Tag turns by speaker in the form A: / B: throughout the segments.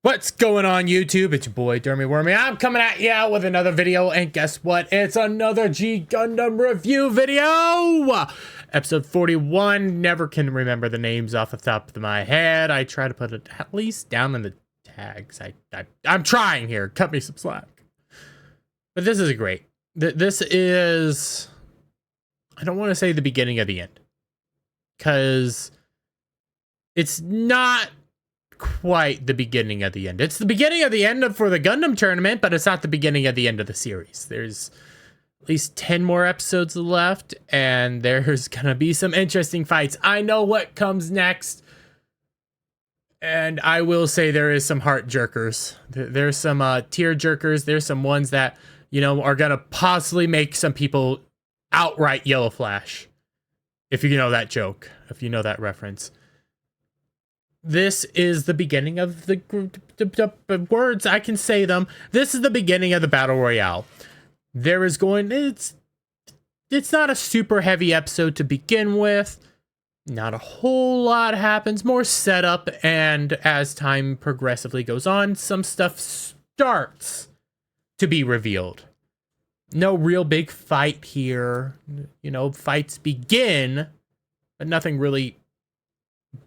A: What's going on YouTube? It's your boy Dermy Wormy. I'm coming at you with another video, and guess what? It's another G Gundam review video! Episode 41. Never can remember the names off the top of my head. I try to put it at least down in the tags. I'm trying here. Cut me some slack. But this is great. This is... I don't want to say the beginning of the end. Because it's not quite the beginning of the end. It's the beginning of the end for the Gundam tournament, but it's not the beginning of the end of the series. There's at least 10 more episodes left, and there's gonna be some interesting fights. I know what comes next, and I will say there is some heart jerkers. There's some tear jerkers. There's some ones that, you know, are gonna possibly make some people outright yellow flash. If you know that joke, if you know that reference. This is the beginning of the words. I can say them. This is the beginning of the Battle Royale. There is going... It's not a super heavy episode to begin with. Not a whole lot happens. More setup. And as time progressively goes on, some stuff starts to be revealed. No real big fight here. You know, fights begin, but nothing really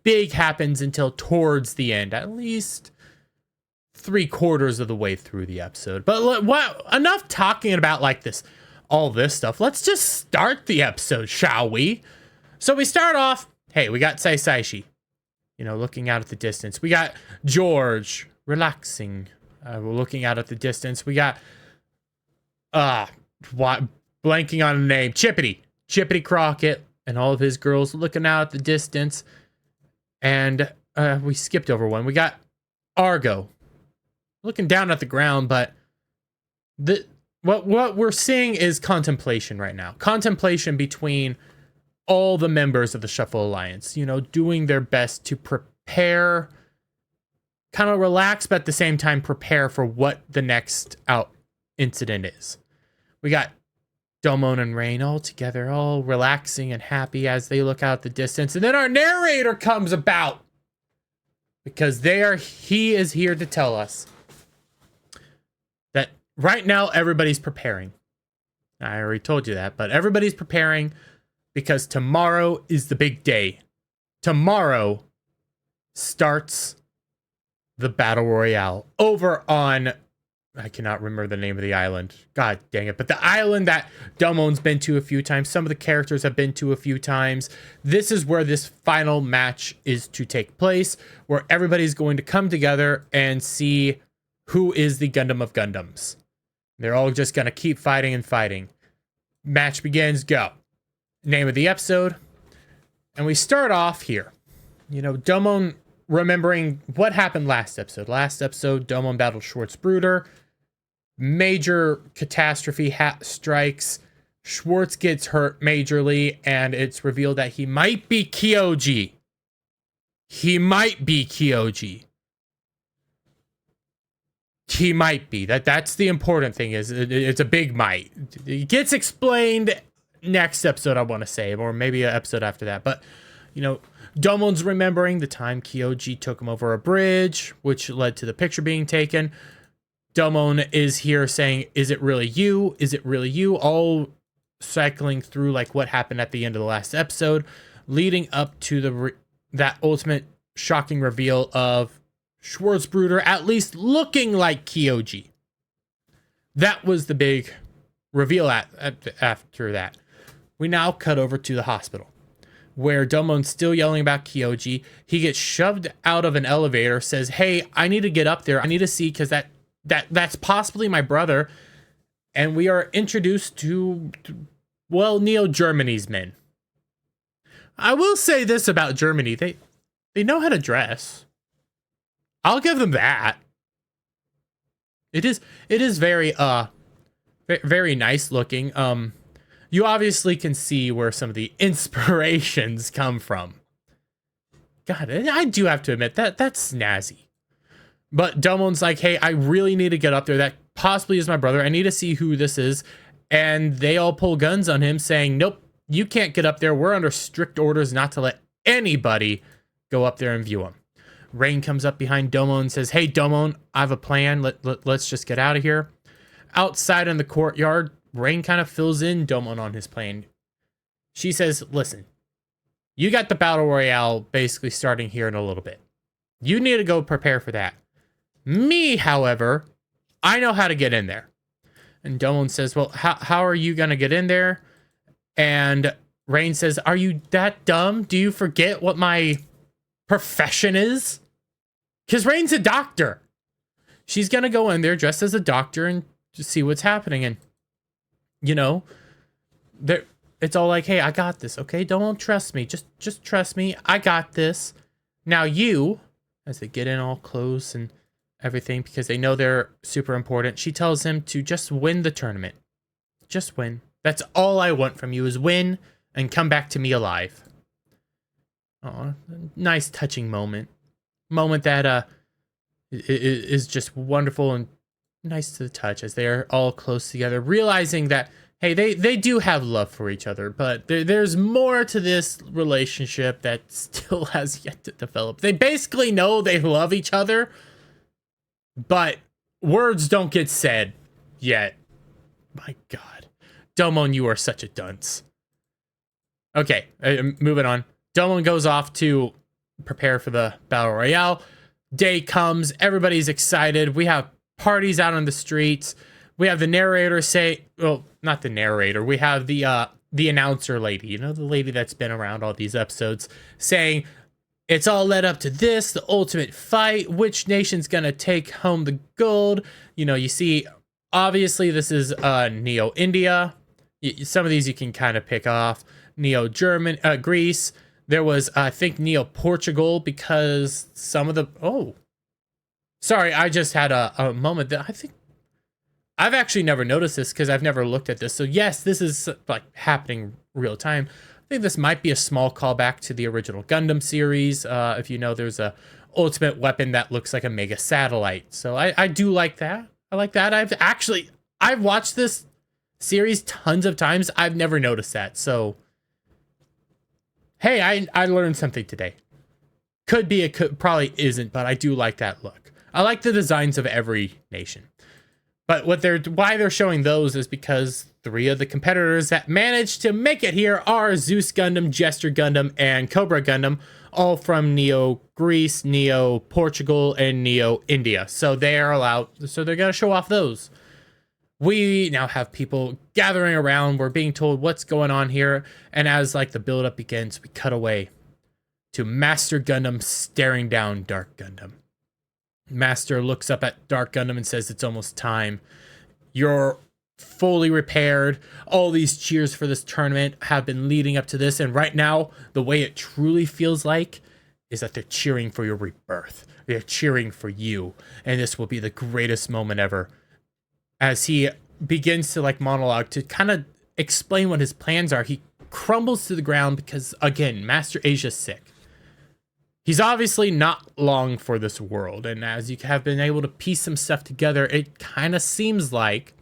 A: big happens until towards the end, at least 3/4 of the way through the episode. But what? Enough talking about like this, all this stuff. Let's just start the episode, shall we? So we start off. Hey, we got Saisaishi, you know, looking out at the distance. We got George relaxing. We're looking out at the distance. We got blanking on a name. Chippity Crockett, and all of his girls looking out at the distance. And we skipped over one. We got Argo looking down at the ground, but what we're seeing is contemplation right now. Contemplation between all the members of the Shuffle Alliance, you know, doing their best to prepare, kind of relax, but at the same time prepare for what the next incident is. We got Domon and Rain all together, all relaxing and happy as they look out the distance. And then our narrator comes about because he is here to tell us that right now everybody's preparing. I already told you that, but everybody's preparing because tomorrow is the big day. Tomorrow starts the Battle Royale over on... I cannot remember the name of the island. God dang it. But the island that Domon's been to a few times. Some of the characters have been to a few times. This is where this final match is to take place. Where everybody's going to come together and see who is the Gundam of Gundams. They're all just going to keep fighting and fighting. Match begins. Go. Name of the episode. And we start off here. You know, Domon remembering what happened last episode. Last episode, Domon battled Schwartzbruder. Major catastrophe strikes. Schwartz gets hurt majorly, and it's revealed that he might be Kyoji. He might be. That's the important thing. Is it's a big might. It gets explained next episode, I want to say, or maybe an episode after that. But you know, Domon's remembering the time Kyoji took him over a bridge, which led to the picture being taken. Domon is here saying, is it really you? Is it really you? All cycling through like what happened at the end of the last episode, leading up to that ultimate shocking reveal of Schwartzbruder at least looking like Kyoji. That was the big reveal after that. We now cut over to the hospital, where Domon's still yelling about Kyoji. He gets shoved out of an elevator, says, hey, I need to get up there. I need to see, because that's possibly my brother. And we are introduced to, well, Neo Germany's men. I will say this about Germany. They know how to dress. I'll give them that. It is very, very nice looking. You obviously can see where some of the inspirations come from. God, I do have to admit that's snazzy. But Domon's like, hey, I really need to get up there. That possibly is my brother. I need to see who this is. And they all pull guns on him saying, nope, you can't get up there. We're under strict orders not to let anybody go up there and view him. Rain comes up behind Domon and says, hey, Domon, I have a plan. Let's just get out of here. Outside in the courtyard, Rain kind of fills in Domon on his plan. She says, listen, you got the battle royale basically starting here in a little bit. You need to go prepare for that. Me, however, I know how to get in there. And Domon says, well, how are you going to get in there? And Rain says, are you that dumb? Do you forget what my profession is? Because Rain's a doctor. She's going to go in there dressed as a doctor and just see what's happening. And, you know, it's all like, hey, I got this, okay? Don't trust me. Just trust me. I got this. Now you, as they get in all close and everything, because they know they're super important, she tells him to just win the tournament. Just win. That's all I want from you is win and come back to me alive. Oh, nice touching moment. Moment that is just wonderful and nice to the touch as they're all close together, realizing that, hey, they do have love for each other, but there's more to this relationship that still has yet to develop. They basically know they love each other, but words don't get said yet. My God. Domon, you are such a dunce. Okay, moving on. Domon goes off to prepare for the battle royale. Day comes, everybody's excited. We have parties out on the streets. We have the narrator say, well, not the narrator. We have the announcer lady, you know, the lady that's been around all these episodes, saying it's all led up to this, the ultimate fight. Which nation's gonna take home the gold? You know, you see, obviously this is Neo-India. Some of these you can kind of pick off. Neo-German, Greece. There was, I think, Neo-Portugal, because some of the... Oh. Sorry, I just had a moment that I think... I've actually never noticed this because I've never looked at this. So yes, this is like happening real time. I think this might be a small callback to the original Gundam series. If you know, there's a ultimate weapon that looks like a mega satellite. So I do like that. I like that. I've watched this series tons of times. I've never noticed that. So... Hey, I learned something today. Could be, probably isn't, but I do like that look. I like the designs of every nation. But why they're showing those is because 3 of the competitors that managed to make it here are Zeus Gundam, Jester Gundam, and Cobra Gundam, all from Neo Greece, Neo Portugal, and Neo India. So they are allowed, so they're going to show off those. We now have people gathering around. We're being told what's going on here. And as like the buildup begins, we cut away to Master Gundam staring down Dark Gundam. Master looks up at Dark Gundam and says, it's almost time. You're fully repaired. All these cheers for this tournament have been leading up to this. And right now, the way it truly feels like is that they're cheering for your rebirth. They're cheering for you. And this will be the greatest moment ever. As he begins to like monologue to kind of explain what his plans are, he crumbles to the ground because, again, Master Asia's sick. He's obviously not long for this world, and as you have been able to piece some stuff together, it kind of seems like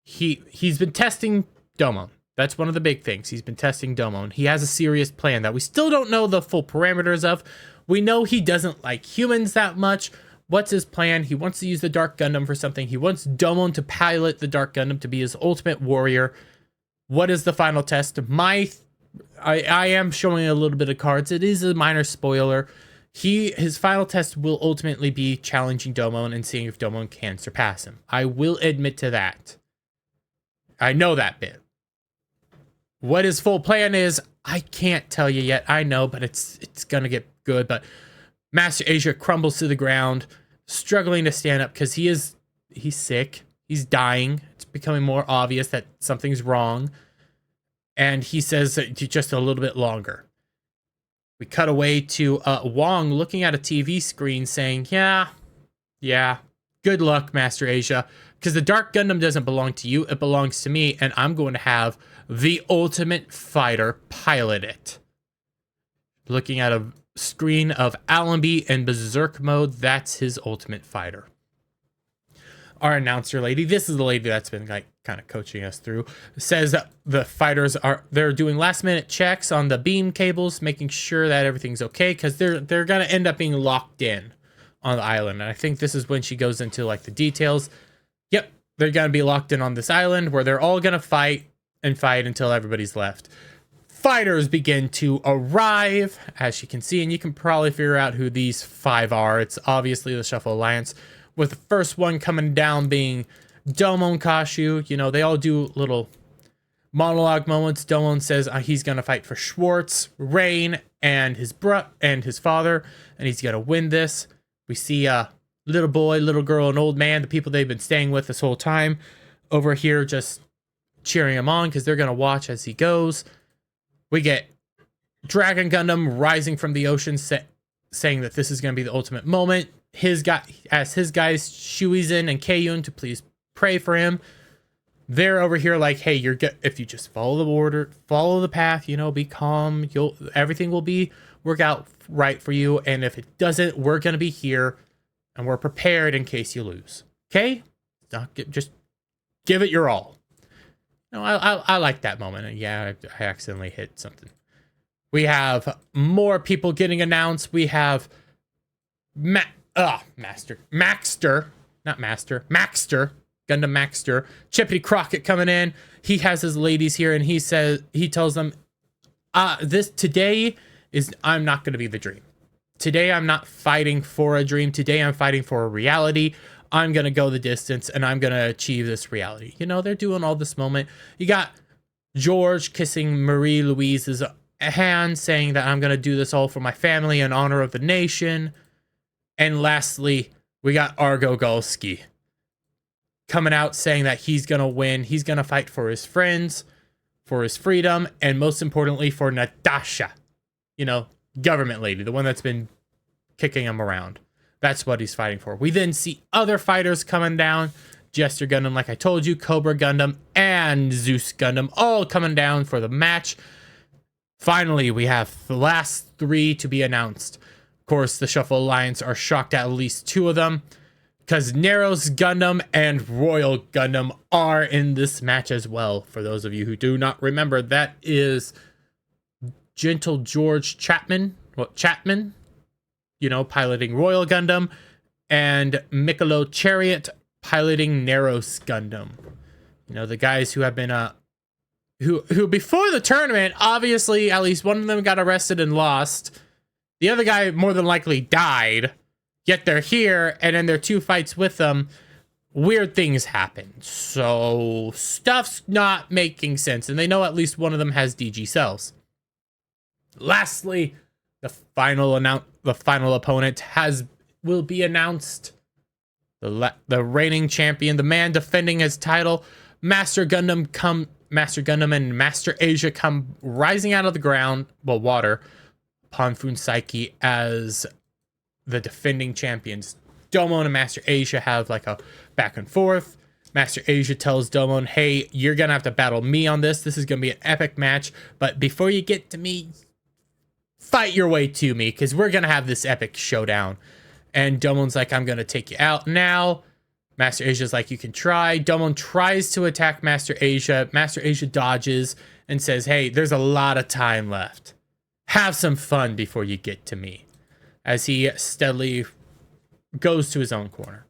A: he's been testing Domon. That's one of the big things. He's been testing Domon. He has a serious plan that we still don't know the full parameters of. We know he doesn't like humans that much. What's his plan? He wants to use the Dark Gundam for something. He wants Domon to pilot the Dark Gundam to be his ultimate warrior. What is the final test? I am showing a little bit of cards. It is a minor spoiler. His final test will ultimately be challenging Domon and seeing if Domon can surpass him. I will admit to that. I know that bit. What his full plan is, I can't tell you yet. I know, but it's gonna get good. But Master Asia crumbles to the ground, struggling to stand up because he's sick. He's dying. It's becoming more obvious that something's wrong. And he says just a little bit longer. We cut away to Wong looking at a TV screen saying, yeah, good luck, Master Asia, because the Dark Gundam doesn't belong to you. It belongs to me, and I'm going to have the ultimate fighter pilot it. Looking at a screen of Allenby in Berserk mode, that's his ultimate fighter. our announcer lady, this is the lady that's been like kind of coaching us through, says that the fighters they're doing last minute checks on the beam cables, making sure that everything's okay, because they're gonna end up being locked in on the island. And I think this is when she goes into like the details. Yep, they're gonna be locked in on this island where they're all gonna fight and fight until everybody's left. Fighters begin to arrive, as you can see, and you can probably figure out who these 5 are. It's obviously the Shuffle Alliance, with the first one coming down being Domon Kashu. You know, they all do little monologue moments. Domon says he's gonna fight for Schwartz, Rain, and his father, and he's gonna win this. We see a little boy, little girl, and old man, the people they've been staying with this whole time, over here just cheering him on because they're gonna watch as he goes. We get Dragon Gundam rising from the ocean, saying that this is going to be the ultimate moment. His guys, Shuizhen and Keiyun, to please pray for him. They're over here like, hey, if you just follow the order, follow the path, you know, be calm. Everything will work out right for you. And if it doesn't, we're going to be here and we're prepared in case you lose. Okay? Just give it your all. No, I like that moment. And yeah, I accidentally hit something. We have more people getting announced. We have Maxter, Gundam Maxter, Chippity Crockett coming in. He has his ladies here, and he tells them, today I'm not going to be the dream. Today I'm not fighting for a dream. Today I'm fighting for a reality. I'm going to go the distance and I'm going to achieve this reality. You know, they're doing all this moment. You got George kissing Marie Louise's hand, saying that I'm going to do this all for my family in honor of the nation. And lastly, we got Argo Golski coming out saying that he's going to win. He's going to fight for his friends, for his freedom, and most importantly for Natasha. You know, government lady, the one that's been kicking him around. That's what he's fighting for. We then see other fighters coming down. Jester Gundam, like I told you, Cobra Gundam, and Zeus Gundam, all coming down for the match. Finally, we have the last 3 to be announced. Of course, the Shuffle Alliance are shocked at least 2 of them, because Neros Gundam and Royal Gundam are in this match as well. For those of you who do not remember, that is Gentle George Chapman, you know, piloting Royal Gundam, and Mikolo Chariot piloting Neros Gundam. You know, the guys who have been who before the tournament, obviously at least one of them got arrested and lost. The other guy more than likely died. Yet they're here, and in their 2 fights with them, weird things happen. So stuff's not making sense, and they know at least one of them has DG cells. Lastly, the final opponent will be announced. The reigning champion, the man defending his title, Master Gundam and Master Asia come rising out of the ground, water, upon Funsaki as the defending champions. Domon and Master Asia have like a back and forth. Master Asia tells Domon, hey, you're gonna have to battle me on this. This is gonna be an epic match, but before you get to me, fight your way to me, because we're gonna have this epic showdown. And Domon's like, I'm gonna take you out now. Master Asia's like, you can try. Domon tries to attack Master Asia. Master Asia dodges and says, hey, there's a lot of time left. Have some fun before you get to me. As he steadily goes to his own corner.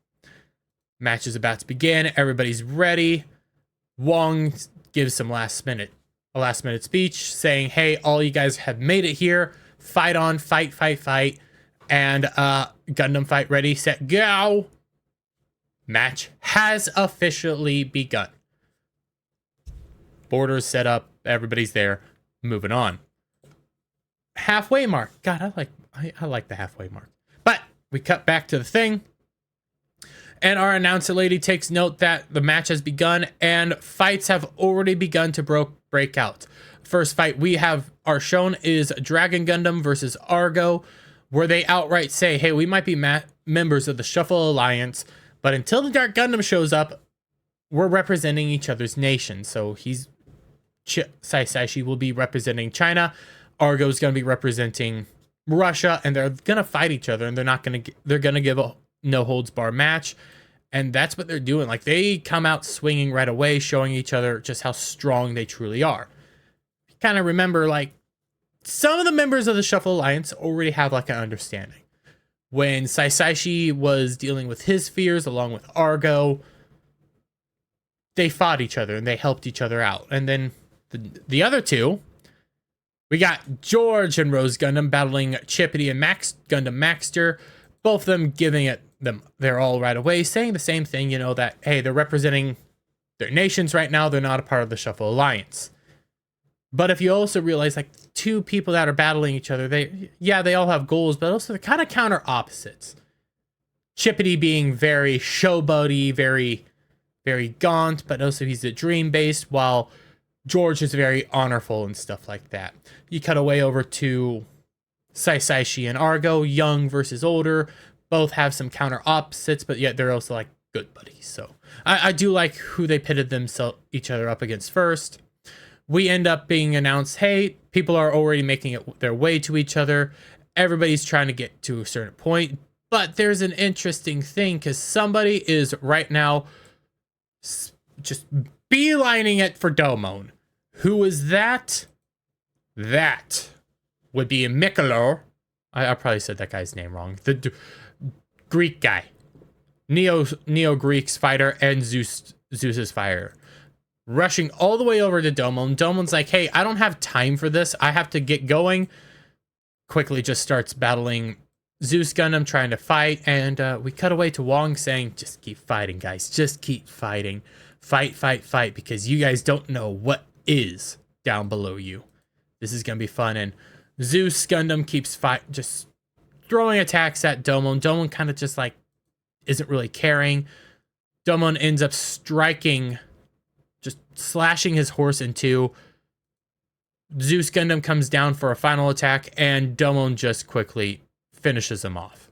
A: Match is about to begin. Everybody's ready. Wong gives some last minute speech saying, hey, all you guys have made it here. Fight on, fight. And Gundam fight ready, set, go. Match has officially begun. Borders set up, everybody's there. Moving on. Halfway mark. God, I like the halfway mark. But we cut back to the thing. And our announcer lady takes note that the match has begun and fights have already begun to break out. First fight we are shown is Dragon Gundam versus Argo, where they outright say, hey, we might be members of the Shuffle Alliance, but until the Dark Gundam shows up, we're representing each other's nations. So Saisashi will be representing China, Argo's going to be representing Russia, and they're going to fight each other, and they're going to give a no holds bar match. And that's what they're doing. Like, they come out swinging right away, showing each other just how strong they truly are. Kind of remember, like, some of the members of the Shuffle Alliance already have, like, an understanding. When Saisashi was dealing with his fears along with Argo, they fought each other and they helped each other out. And then the other two, we got George and Rose Gundam battling Chippity and Max Gundam Maxter, both of them giving it them their all right away, saying the same thing, you know, that, hey, they're representing their nations right now. They're not a part of the Shuffle Alliance. But if you also realize, like, two people that are battling each other, they all have goals, but also they're kind of counter opposites. Chippity being very showboaty, very, very gaunt, but also he's a dream based, while George is very honorful and stuff like that. You cut away over to Saisashi and Argo, young versus older. Both have some counter opposites, but yet they're also like good buddies. So I do like who they pitted each other up against first. We end up being announced, hey, people are already making their way to each other. Everybody's trying to get to a certain point. But there's an interesting thing, because somebody is right now just beelining it for Domon. Who is that? That would be Mikolo. I probably said that guy's name wrong. The Greek guy. Neo-Greek's fighter and Zeus's fighter. Rushing all the way over to Domon. Domon's like, hey, I don't have time for this. I have to get going. Quickly just starts battling Zeus Gundam, trying to fight. And we cut away to Wong saying, just keep fighting, guys. Just keep fighting. Fight, fight, fight. Because you guys don't know what is down below you. This is going to be fun. And Zeus Gundam keeps just throwing attacks at Domon. Domon kind of just like isn't really caring. Domon ends up striking, just slashing his horse in two. Zeus Gundam comes down for a final attack, and Domon just quickly finishes him off.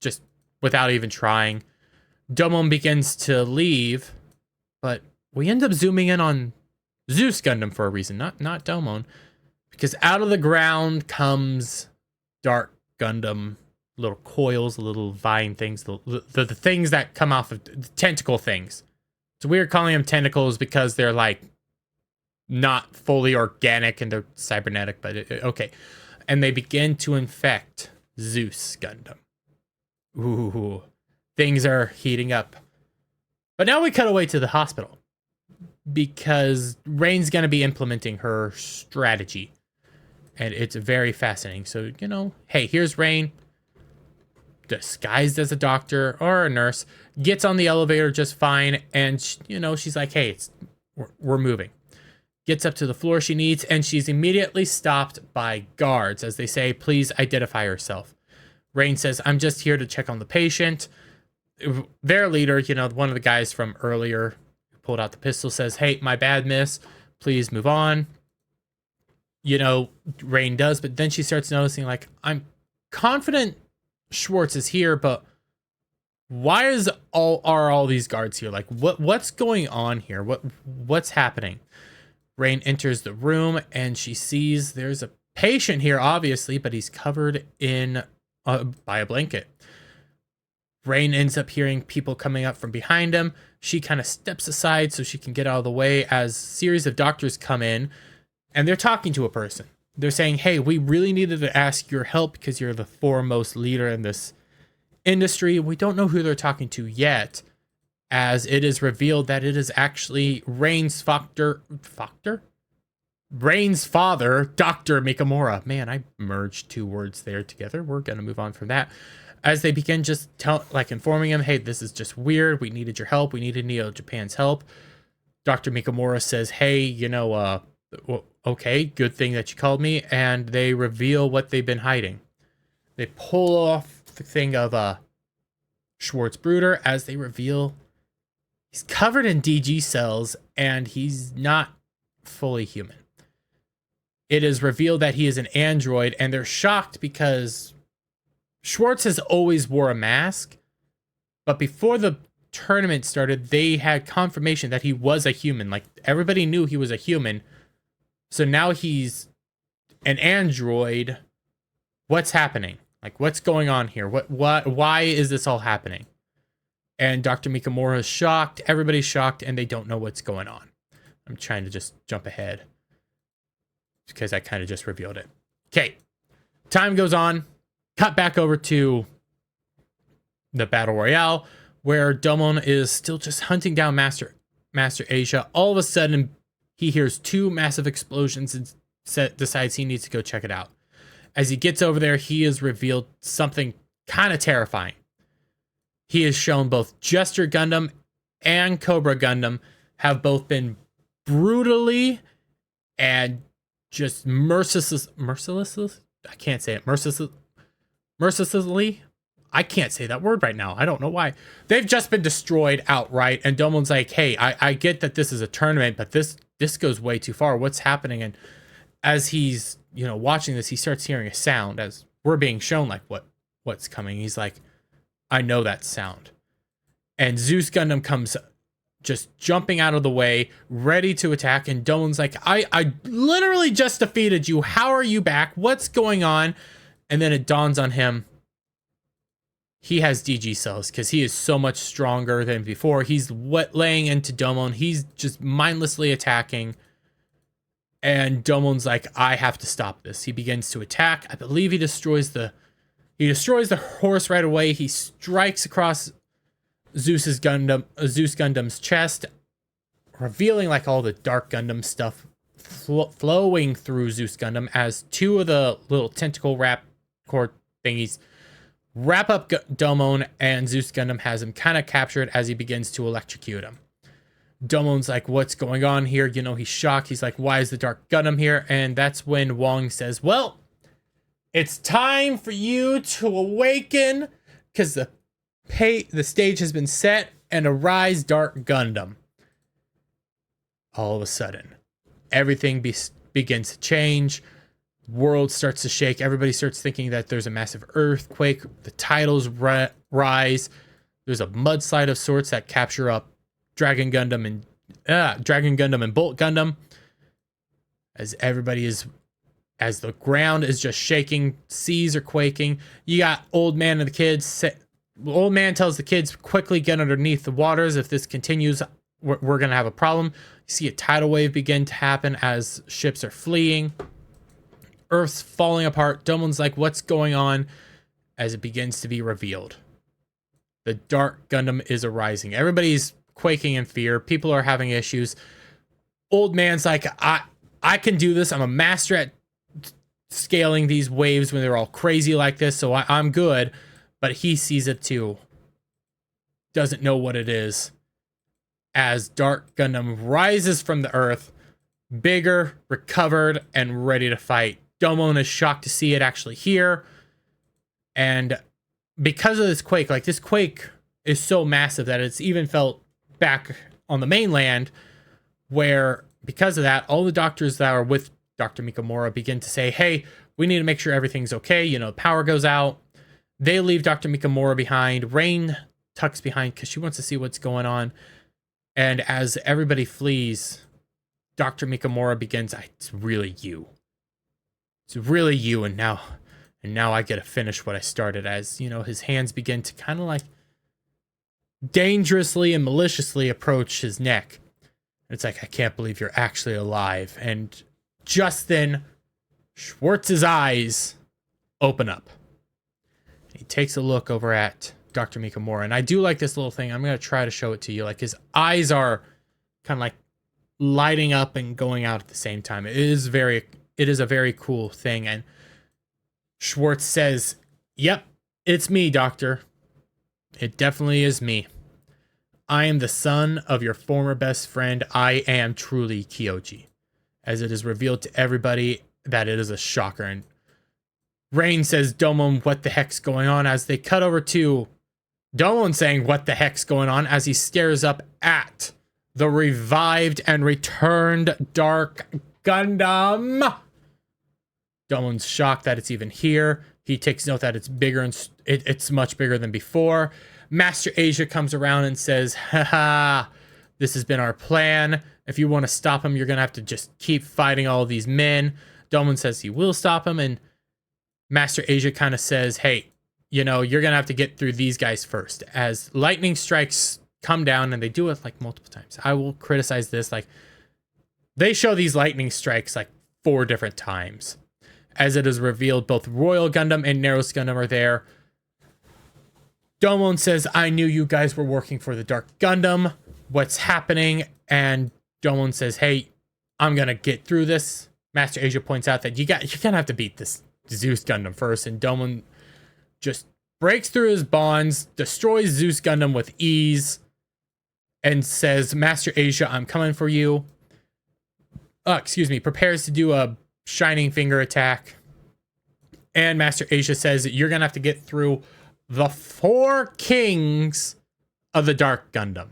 A: Just without even trying. Domon begins to leave, but we end up zooming in on Zeus Gundam for a reason, not Domon. Because out of the ground comes Dark Gundam, little coils, little vine things, the things that come off of the tentacle things. It's weird calling them tentacles because they're like not fully organic and they're cybernetic, but okay. And they begin to infect Zeus Gundam. Ooh, things are heating up. But now we cut away to the hospital because Rain's going to be implementing her strategy. And it's very fascinating. So, you know, hey, here's Rain, disguised as a doctor or a nurse, gets on the elevator just fine. And, you know, she's like, hey, we're moving. Gets up to the floor she needs, and she's immediately stopped by guards as they say, please identify yourself. Rain says, I'm just here to check on the patient. Their leader, you know, one of the guys from earlier who pulled out the pistol, says, hey, my bad, miss. Please move on. You know, Rain does, but then she starts noticing, like, I'm confident Schwartz is here, but why are all these guards here? Like, what's going on here? What's happening? Rain enters the room and she sees there's a patient here, obviously, but he's covered in by a blanket. Rain ends up hearing people coming up from behind him. She kind of steps aside so she can get out of the way as a series of doctors come in. And they're talking to a person. They're saying, hey, we really needed to ask your help because you're the foremost leader in this industry. We don't know who they're talking to yet, as it is revealed that it is actually Rain's father, Dr. Mikamura. Man, I merged two words there together. We're going to move on from that. As they begin just informing him, hey, this is just weird. We needed your help. We needed Neo Japan's help. Dr. Mikamura says, hey, you know, okay, good thing that you called me. And they reveal what they've been hiding. They pull off the thing of Schwartz Bruder as they reveal he's covered in DG cells and he's not fully human. It is revealed that he is an android, and they're shocked because Schwartz has always wore a mask, but before the tournament started, they had confirmation that he was a human. Like, everybody knew he was a human. So now he's an android. What's happening? Like, what's going on here? Why is this all happening? And Dr. Mikamura is shocked. Everybody's shocked, and they don't know what's going on. I'm trying to just jump ahead because I kind of just revealed it. Okay. Time goes on. Cut back over to the Battle Royale, where Domon is still just hunting down Master Asia. All of a sudden, he hears two massive explosions and decides he needs to go check it out. As he gets over there, he is revealed something kind of terrifying. He is shown both Jester Gundam and Cobra Gundam have both been brutally and just mercilessly, I can't say it, mercilessly, I can't say that word right now. I don't know why. They've just been destroyed outright. And Domon's like, hey, I get that this is a tournament, but this goes way too far. What's happening? And as he's, watching this, he starts hearing a sound as we're being shown like what's coming. He's like, I know that sound. And Zeus Gundam comes just jumping out of the way, ready to attack. And Domon's like, I literally just defeated you. How are you back? What's going on? And then it dawns on him. He has DG cells because he is so much stronger than before. He's laying into Domon. He's just mindlessly attacking. And Domon's like, I have to stop this. He begins to attack. I believe he destroys the horse right away. He strikes across Zeus Gundam's chest, revealing like all the Dark Gundam stuff flowing through Zeus Gundam as two of the little tentacle wrap cord thingies wrap up Domon, and Zeus Gundam has him kind of captured as he begins to electrocute him. Domon's like, what's going on here? He's shocked. He's like, why is the Dark Gundam here? And that's when Wong says, well, it's time for you to awaken because the stage has been set, and arise, Dark Gundam. All of a sudden, everything begins to change. World starts to shake. Everybody starts thinking that there's a massive earthquake. The titles rise. There's a mudslide of sorts that capture up Dragon Gundam and Bolt Gundam. As the ground is just shaking, seas are quaking. You got Old Man and the kids. Old Man tells the kids, quickly get underneath the waters. If this continues, we're gonna have a problem. You see a tidal wave begin to happen as ships are fleeing. Earth's falling apart. Domon's like, what's going on? As it begins to be revealed, the Dark Gundam is arising. Everybody's quaking in fear. People are having issues. Old Man's like, I can do this. I'm a master at scaling these waves when they're all crazy like this, so I'm good. But he sees it too. Doesn't know what it is. As Dark Gundam rises from the earth, bigger, recovered, and ready to fight. Domon is shocked to see it actually here. And because of this quake, like this quake is so massive that it's even felt back on the mainland, where because of that, all the doctors that are with Dr. Mikamura begin to say, hey, we need to make sure everything's okay. Power goes out. They leave Dr. Mikamura behind. Rain tucks behind because she wants to see what's going on. And as everybody flees, Dr. Mikamura begins, it's really you. It's really you, and now I get to finish what I started. As, his hands begin to kind of like dangerously and maliciously approach his neck. It's like, I can't believe you're actually alive. And just then, Schwartz's eyes open up. He takes a look over at Dr. Mikamura, and I do like this little thing. I'm going to try to show it to you. Like, his eyes are kind of like lighting up and going out at the same time. It is a very cool thing. And Schwartz says, yep, it's me, Doctor. It definitely is me. I am the son of your former best friend. I am truly Kyoji. As it is revealed to everybody that it is a shocker. And Rain says, Domon, what the heck's going on? As they cut over to Domon saying, what the heck's going on? As he stares up at the revived and returned Dark Gundam. Domon's shocked that it's even here. He takes note that it's bigger and it's much bigger than before. Master Asia comes around and says, haha, this has been our plan. If you want to stop him, you're going to have to just keep fighting all of these men. Domon says he will stop him, and Master Asia kind of says, hey, you know, you're gonna have to get through these guys first. As lightning strikes come down, and they do it like multiple times. I will criticize this. Like, they show these lightning strikes like 4 different times. As it is revealed, both Royal Gundam and Neros Gundam are there. Domon says, I knew you guys were working for the Dark Gundam. What's happening? And Domon says, hey, I'm gonna get through this. Master Asia points out that you're gonna have to beat this Zeus Gundam first, and Domon just breaks through his bonds, destroys Zeus Gundam with ease, and says, Master Asia, I'm coming for you. Prepares to do a Shining Finger attack. And Master Asia says that you're gonna have to get through the 4 kings of the Dark Gundam.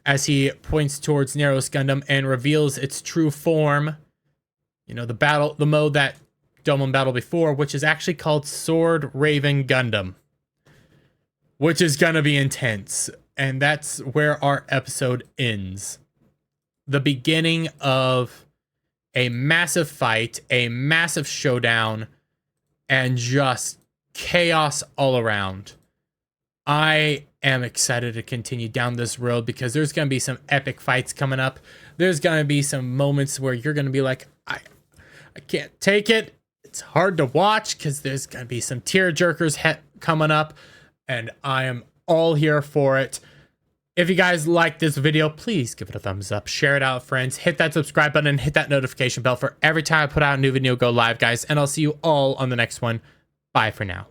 A: As he points towards Neros Gundam and reveals its true form. You know, the mode that Domon battled before, which is actually called Sword Raven Gundam. Which is gonna be intense. And that's where our episode ends. The beginning of a massive fight, a massive showdown, and just chaos all around. I am excited to continue down this road because there's going to be some epic fights coming up. There's going to be some moments where you're going to be like, I can't take it. It's hard to watch because there's going to be some tear jerkers coming up, and I am all here for it. If you guys like this video, please give it a thumbs up, share it out with friends, hit that subscribe button, and hit that notification bell for every time I put out a new video go live, guys. And I'll see you all on the next one. Bye for now.